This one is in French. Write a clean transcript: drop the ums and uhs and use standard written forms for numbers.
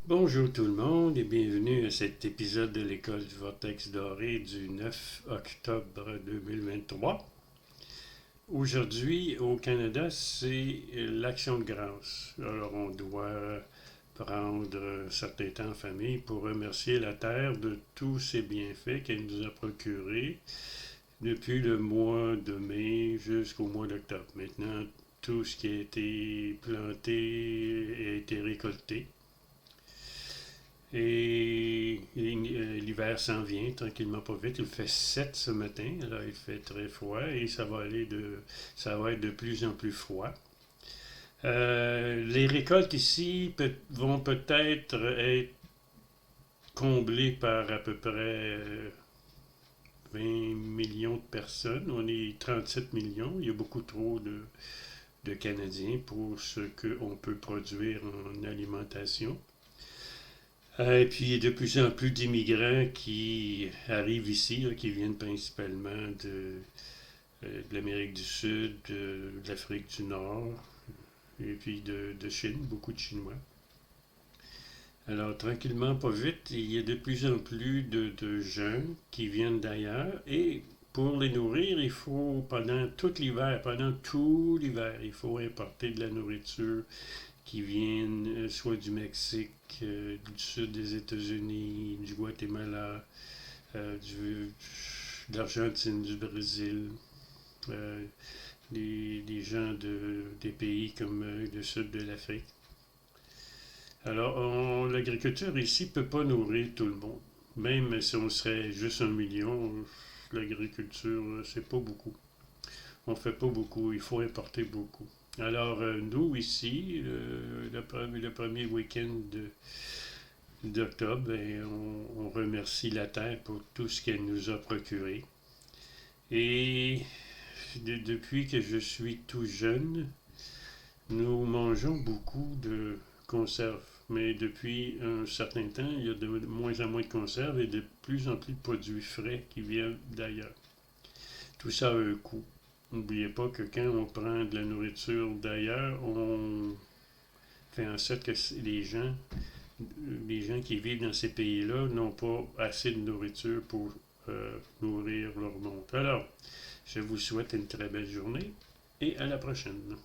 Bonjour tout le monde et bienvenue à cet épisode de l'école du Vortex Doré du 9 octobre 2023. Aujourd'hui, au Canada, c'est l'Action de grâce. Alors, on doit prendre un certain temps en famille pour remercier la Terre de tous ses bienfaits qu'elle nous a procurés depuis le mois de mai jusqu'au mois d'octobre. Maintenant, tout ce qui a été planté a été récolté. Et l'hiver s'en vient tranquillement pas vite. Il fait 7 ce matin, alors il fait très froid et ça va être de plus en plus froid. Les récoltes ici vont peut-être être comblées par à peu près 20 millions de personnes. On est 37 millions. Il y a beaucoup trop de Canadiens pour ce qu'on peut produire en alimentation. Et puis, il y a de plus en plus d'immigrants qui arrivent ici, là, qui viennent principalement de l'Amérique du Sud, de l'Afrique du Nord, et puis de Chine, beaucoup de Chinois. Alors, tranquillement, pas vite, il y a de plus en plus de gens qui viennent d'ailleurs, et pour les nourrir, il faut, pendant tout l'hiver, il faut importer de la nourriture qui viennent soit du Mexique, du sud des États-Unis, du Guatemala, de l'Argentine, du Brésil, euh, des gens des pays comme le sud de l'Afrique. Alors, l'agriculture ici ne peut pas nourrir tout le monde. Même si on serait juste 1 million, l'agriculture, c'est pas beaucoup. On ne fait pas beaucoup, il faut importer beaucoup. Alors, nous, ici, le premier week-end d'octobre, ben, on remercie la Terre pour tout ce qu'elle nous a procuré. Et depuis que je suis tout jeune, nous mangeons beaucoup de conserves. Mais depuis un certain temps, il y a de moins en moins de conserves et de plus en plus de produits frais qui viennent d'ailleurs. Tout ça a un coût. N'oubliez pas que quand on prend de la nourriture d'ailleurs, on fait en sorte que les gens qui vivent dans ces pays-là n'ont pas assez de nourriture pour nourrir leur monde. Alors, je vous souhaite une très belle journée et à la prochaine.